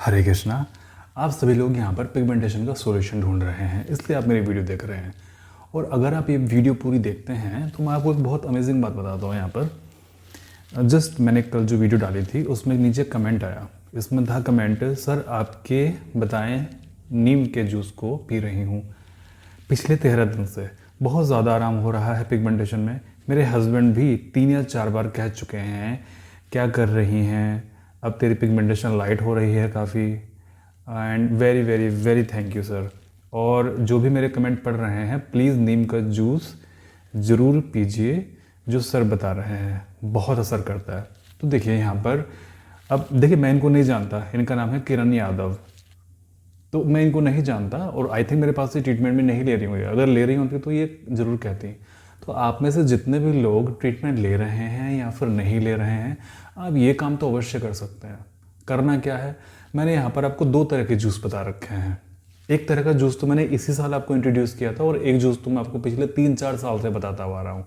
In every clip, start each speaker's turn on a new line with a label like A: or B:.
A: हरे कृष्णा। आप सभी लोग यहाँ पर पिगमेंटेशन का सॉल्यूशन ढूंढ रहे हैं, इसलिए आप मेरी वीडियो देख रहे हैं। और अगर आप ये वीडियो पूरी देखते हैं तो मैं आपको एक बहुत अमेजिंग बात बताता हूँ। यहाँ पर जस्ट मैंने कल जो वीडियो डाली थी उसमें नीचे कमेंट आया। इसमें था कमेंट, सर आपके बताएं नीम के जूस को पी रही हूँ पिछले 13 दिन से, बहुत ज़्यादा आराम हो रहा है पिगमेंटेशन में। मेरे हस्बैंड भी 3 या 4 बार कह चुके हैं क्या कर रही हैं, अब तेरी पिगमेंटेशन लाइट हो रही है काफ़ी। And very very very thank you sir. और जो भी मेरे कमेंट पढ़ रहे हैं, प्लीज़ नीम का जूस ज़रूर पीजिए, जो सर बता रहे हैं, बहुत असर करता है। तो देखिए यहाँ पर, अब देखिए मैं इनको नहीं जानता, इनका नाम है किरण यादव। तो मैं इनको नहीं जानता और आई थिंक मेरे पास से ट्रीटमेंट भी नहीं ले रही होंगी। अगर ले रही होती तो ये ज़रूर कहती। तो आप में से जितने भी लोग ट्रीटमेंट ले रहे हैं या फिर नहीं ले रहे हैं, आप ये काम तो अवश्य कर सकते हैं। करना क्या है, मैंने यहाँ पर आपको 2 तरह के जूस बता रखे हैं। एक तरह का जूस तो मैंने इसी साल आपको इंट्रोड्यूस किया था और एक जूस तो मैं आपको पिछले 3-4 साल से बताता हुआ आ रहा हूँ।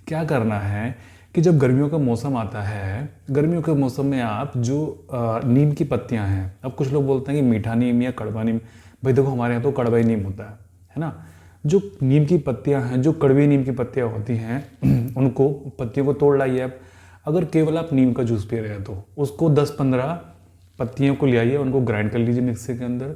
A: क्या करना है कि जब गर्मियों का मौसम आता है, गर्मियों के मौसम में आप जो नीम की पत्तियां हैं, अब कुछ लोग बोलते हैं कि मीठा नीम या कड़वा नीम। भाई देखो, हमारे यहाँ तो कड़वा ही नीम होता है ना। जो नीम की पत्तियां हैं, जो कड़वी नीम की पत्तियां होती हैं उनको पत्तियों को तोड़ लाइए आप। अगर केवल आप नीम का जूस पी रहे हैं तो उसको 10-15 पत्तियों को ले आइए, उनको ग्राइंड कर लीजिए मिक्सी के अंदर,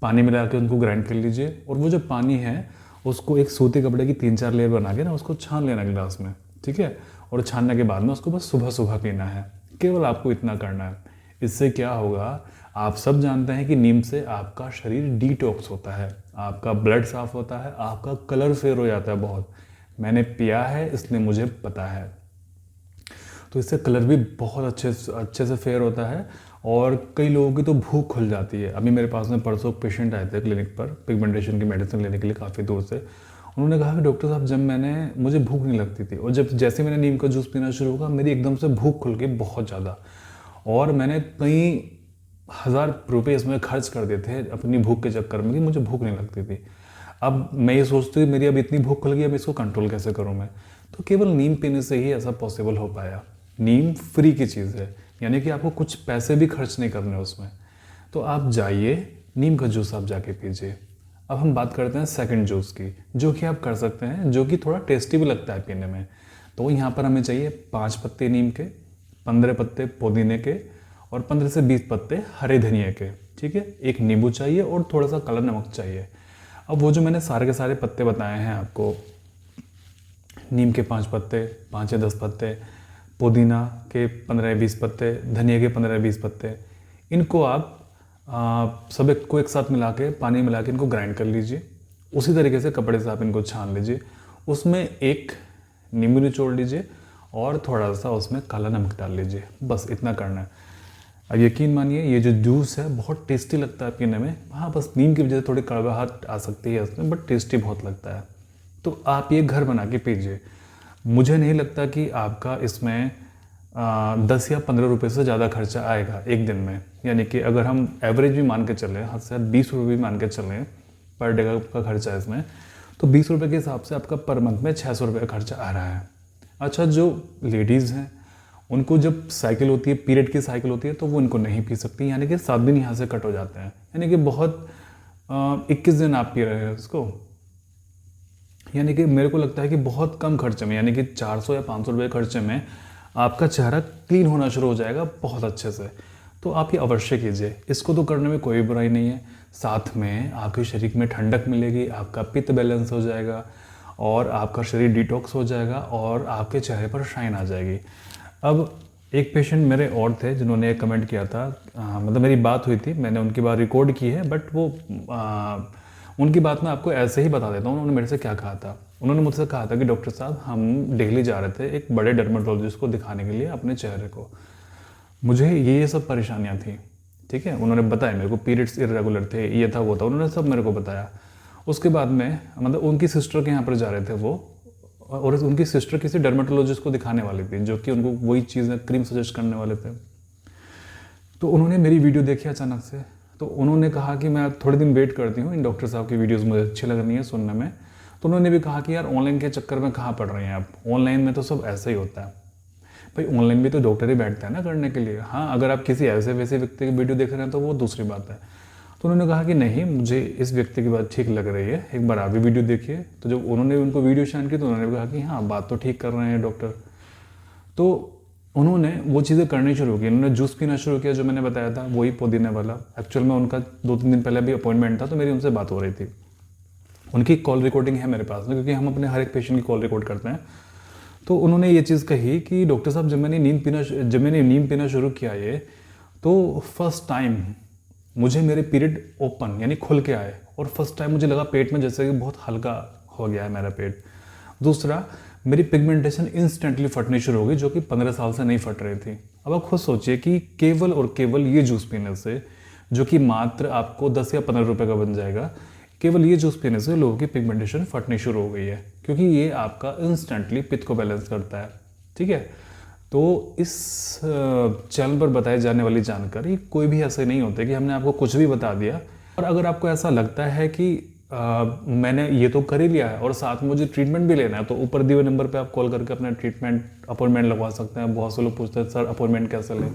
A: पानी मिला के उनको ग्राइंड कर लीजिए। और वो जो पानी है उसको एक सूती कपड़े की 3-4 लेयर बना के ना उसको छान लेना गिलास में, ठीक है। और छानने के बाद में उसको बस सुबह सुबह पीना है, केवल आपको इतना करना है। इससे क्या होगा, आप सब जानते हैं कि नीम से आपका शरीर डिटॉक्स होता है, आपका ब्लड साफ होता है, आपका कलर फेयर हो जाता है बहुत। मैंने पिया है इसलिए मुझे पता है। तो इससे कलर भी बहुत अच्छे से फेयर होता है और कई लोगों की तो भूख खुल जाती है। अभी मेरे पास में परसों पेशेंट आए थे क्लिनिक पर पिगमेंटेशन की मेडिसिन लेने के लिए काफ़ी दूर से। उन्होंने कहा कि डॉक्टर साहब, जब मुझे भूख नहीं लगती थी और जैसे मैंने नीम का जूस पीना शुरू हुआ, मेरी एकदम से भूख खुल गई बहुत ज़्यादा। और मैंने कई हज़ार रुपये इसमें खर्च कर दिए थे अपनी भूख के चक्कर में कि मुझे भूख नहीं लगती थी। अब मैं ये सोचती हूँ मेरी अब इतनी भूख खुल गई, अब इसको कंट्रोल कैसे करूँ मैं। तो केवल नीम पीने से ही ऐसा पॉसिबल हो पाया। नीम फ्री की चीज़ है, यानी कि आपको कुछ पैसे भी खर्च नहीं करने उसमें। तो आप जाइए, नीम का जूस आप जाके पीजिए। अब हम बात करते हैं सेकंड जूस की, जो कि आप कर सकते हैं, जो कि थोड़ा टेस्टी भी लगता है पीने में। तो यहाँ पर हमें चाहिए 5 पत्ते नीम के, 15 पत्ते पुदीने के और 15 से 20 पत्ते हरे धनिया के, ठीक है। एक नींबू चाहिए और थोड़ा सा काला नमक चाहिए। अब वो जो मैंने सारे के सारे पत्ते बताए हैं आपको, नीम के 5 पत्ते, 5 या 10 पत्ते, पुदीना के 15 या 20 पत्ते, धनिया के 15 या 20 पत्ते, इनको आप सब को एक साथ मिला के, पानी मिला के इनको ग्राइंड कर लीजिए। उसी तरीके से कपड़े से आप इनको छान लीजिए। उसमें एक नींबू निचोड़ लीजिए और थोड़ा सा उसमें काला नमक डाल लीजिए, बस इतना करना है। अब यकीन मानिए ये जो जूस है बहुत टेस्टी लगता है पीने में। हाँ, बस नीम की वजह से थोड़ी कड़वाहट आ सकती है उसमें, बट टेस्टी बहुत लगता है। तो आप ये घर बना के पीजिए। मुझे नहीं लगता कि आपका इसमें 10 या 15 रुपये से ज़्यादा खर्चा आएगा एक दिन में। यानी कि अगर हम एवरेज भी मान के चलें, हद से 20 रुपये भी मान के चलें पर डे का खर्चा है इसमें, तो 20 रुपये के हिसाब से आपका पर मंथ में 600 रुपये का खर्चा आ रहा है। अच्छा, जो लेडीज़ हैं उनको जब साइकिल होती है, पीरियड की साइकिल होती है, तो वो इनको नहीं पी सकती, यानी कि 7 दिन यहाँ से कट हो जाते हैं। यानी कि बहुत 21 दिन आप पी रहे हैं उसको। यानी कि मेरे को लगता है कि बहुत कम खर्चे में, यानी कि 400 या 500 रुपये खर्चे में आपका चेहरा क्लीन होना शुरू हो जाएगा बहुत अच्छे से। तो आप ये अवश्य कीजिए, इसको तो करने में कोई बुराई नहीं है। साथ में आपके शरीर में ठंडक मिलेगी, आपका पित्त बैलेंस हो जाएगा और आपका शरीर डिटॉक्स हो जाएगा और आपके चेहरे पर शाइन आ जाएगी। अब एक पेशेंट मेरे और थे जिन्होंने एक कमेंट किया था, मतलब मेरी बात हुई थी, मैंने उनकी बात रिकॉर्ड की है, बट वो उनकी बात मैं आपको ऐसे ही बता देता हूँ उन्होंने मेरे से क्या कहा था। उन्होंने मुझसे कहा था कि डॉक्टर साहब, हम दिल्ली जा रहे थे एक बड़े डर्मेटोलॉजिस्ट को दिखाने के लिए अपने चेहरे को। मुझे ये सब परेशानियाँ थी, ठीक है। उन्होंने बताया मेरे को, पीरियड्स इरेगुलर थे, ये था वो था, उन्होंने सब मेरे को बताया। उसके बाद में मतलब उनकी सिस्टर के यहाँ पर जा रहे थे वो, और उनकी सिस्टर किसी डर्मेटोलॉजिस्ट को दिखाने वाली थी जो कि उनको वही चीज़ें क्रीम सजेस्ट करने वाले थे। तो उन्होंने मेरी वीडियो देखी अचानक से, तो उन्होंने कहा कि मैं थोड़े दिन वेट करती हूँ, इन डॉक्टर साहब की वीडियोस मुझे अच्छी लग रही है सुनने में। तो उन्होंने भी कहा कि यार ऑनलाइन के चक्कर में कहाँ पड़ रहे हैं आप, ऑनलाइन में तो सब ऐसा ही होता है। भाई ऑनलाइन भी तो डॉक्टर ही बैठता है ना करने के लिए। हाँ, अगर आप किसी ऐसे वैसे व्यक्ति की वीडियो देख रहे हैं तो वो दूसरी बात है। तो उन्होंने कहा कि नहीं, मुझे इस व्यक्ति की बात ठीक लग रही है, एक बार आप भी वीडियो देखिए। तो जब उन्होंने उनको वीडियो शेयर की तो उन्होंने कहा कि हाँ, बात तो ठीक कर रहे हैं डॉक्टर। तो उन्होंने वो चीज़ें करनी शुरू की। उन्होंने जूस पीना शुरू किया जो मैंने बताया था, वही पुदीने वाला। एक्चुअल में उनका 2-3 दिन पहले भी अपॉइंटमेंट था, तो मेरी उनसे बात हो रही थी। उनकी कॉल रिकॉर्डिंग है मेरे पास में, क्योंकि हम अपने हर एक पेशेंट की कॉल रिकॉर्ड करते हैं। तो उन्होंने ये चीज़ कही कि डॉक्टर साहब, जब मैंने नींद पीना शुरू किया ये, तो फर्स्ट टाइम मुझे मेरे पीरियड ओपन यानी खुल के आए, और फर्स्ट टाइम मुझे लगा पेट में जैसे कि बहुत हल्का हो गया है मेरा पेट। दूसरा, मेरी पिगमेंटेशन इंस्टेंटली फटनी शुरू हो गई, जो कि 15 साल से नहीं फट रही थी। अब आप खुद सोचिए कि केवल और केवल ये जूस पीने से, जो कि मात्र आपको 10 या 15 रुपये का बन जाएगा, केवल ये जूस पीने से लोगों की पिगमेंटेशन फटनी शुरू हो गई है, क्योंकि ये आपका इंस्टेंटली पित्त को बैलेंस करता है। ठीक है, तो इस चैनल पर बताई जाने वाली जानकारी कोई भी ऐसे नहीं होते कि हमने आपको कुछ भी बता दिया। और अगर आपको ऐसा लगता है कि मैंने ये तो कर ही लिया है और साथ में मुझे ट्रीटमेंट भी लेना है, तो ऊपर दिए हुए नंबर पे आप कॉल करके अपना ट्रीटमेंट अपॉइंटमेंट लगवा सकते हैं। बहुत से लोग पूछते हैं सर अपॉइंटमेंट कैसे लें,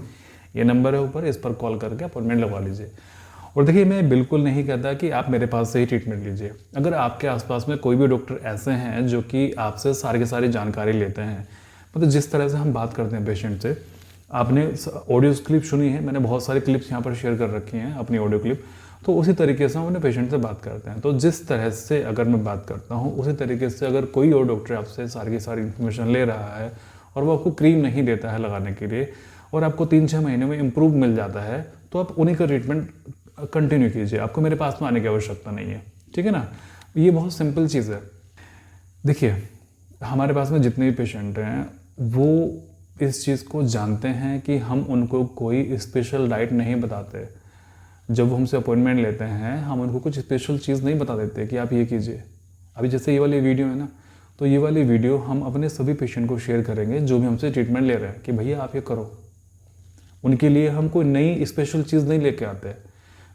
A: ये नंबर है ऊपर, इस पर कॉल करके अपॉइंटमेंट लगवा लीजिए। और देखिए, मैं बिल्कुल नहीं कहता कि आप मेरे पास से ही ट्रीटमेंट लीजिए। अगर आपके आसपास में कोई भी डॉक्टर ऐसे हैं जो कि आपसे सारी की सारी जानकारी लेते हैं, मतलब जिस तरह से हम बात करते हैं पेशेंट से, आपने ऑडियो क्लिप सुनी है, मैंने बहुत सारी क्लिप्स यहाँ पर शेयर कर रखी हैं अपनी ऑडियो क्लिप, तो उसी तरीके से हम अपने पेशेंट से बात करते हैं। तो जिस तरह से अगर मैं बात करता हूँ, उसी तरीके से अगर कोई और डॉक्टर आपसे सारी की सारी इन्फॉर्मेशन ले रहा है और वो आपको क्रीम नहीं देता है लगाने के लिए, और आपको 3-6 महीने में इम्प्रूव मिल जाता है, तो आप उन्हीं का ट्रीटमेंट कंटिन्यू कीजिए। आपको मेरे पास में आने की आवश्यकता नहीं है। ठीक है ना, ये बहुत सिंपल चीज़ है। देखिए, हमारे पास में जितने भी पेशेंट हैं वो इस चीज़ को जानते हैं कि हम उनको कोई स्पेशल डाइट नहीं बताते। जब वो हमसे अपॉइंटमेंट लेते हैं, हम उनको कुछ स्पेशल चीज़ नहीं बता देते कि आप ये कीजिए। अभी जैसे ये वाली वीडियो है ना, तो ये वाली वीडियो हम अपने सभी पेशेंट को शेयर करेंगे जो भी हमसे ट्रीटमेंट ले रहे हैं, कि भैया आप ये करो। उनके लिए हम कोई नई स्पेशल चीज़ नहीं लेके आते।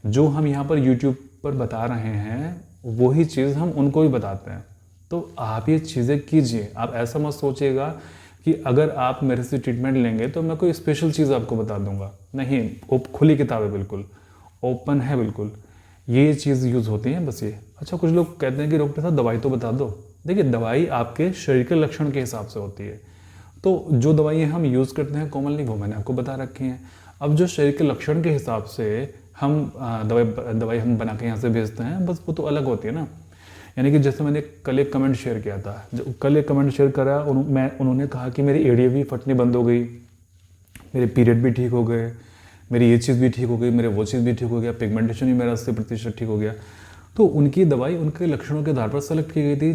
A: जो हम यहाँ पर यूट्यूब पर बता रहे हैं वही चीज़ हम उनको भी बताते हैं। तो आप ये चीज़ें कीजिए। आप ऐसा मत सोचिएगा कि अगर आप मेरे से ट्रीटमेंट लेंगे तो मैं कोई स्पेशल चीज़ आपको बता दूंगा। नहीं, खुली किताब है, बिल्कुल ओपन है, बिल्कुल ये चीज़ यूज़ होती है बस ये। अच्छा, कुछ लोग कहते हैं कि डॉक्टर साहब दवाई तो बता दो। देखिए, दवाई आपके शरीर के लक्षण के हिसाब से होती है। तो जो दवाइयाँ हम यूज़ करते हैं कॉमनली, वो मैंने आपको बता रखी हैं। अब जो शरीर के लक्षण के हिसाब से हम दवाई हम बना के यहाँ से भेजते हैं, बस वो तो अलग होती है ना। यानी कि जैसे मैंने कल एक कमेंट शेयर किया था, जो कल एक कमेंट शेयर करा उन्होंने कहा कि मेरी एड़ियाँ भी फटनी बंद हो गई, मेरे पीरियड भी ठीक हो गए, मेरी ये चीज़ भी ठीक हो गई, मेरे वो चीज़ भी ठीक हो गया, पिगमेंटेशन भी मेरा 80% ठीक हो गया। तो उनकी दवाई उनके लक्षणों के आधार पर सेलेक्ट की गई थी,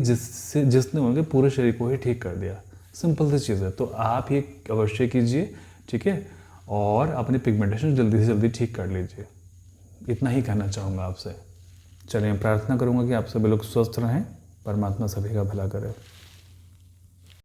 A: जिसने उनके पूरे शरीर को ही ठीक कर दिया। सिंपल सी चीज़ है। तो आप ये अवश्य कीजिए, ठीक है, और अपनी पिगमेंटेशन जल्दी से जल्दी ठीक कर लीजिए। इतना ही कहना चाहूँगा आपसे। चलिए, प्रार्थना करूँगा कि आप सभी लोग स्वस्थ रहें, परमात्मा सभी का भला करे।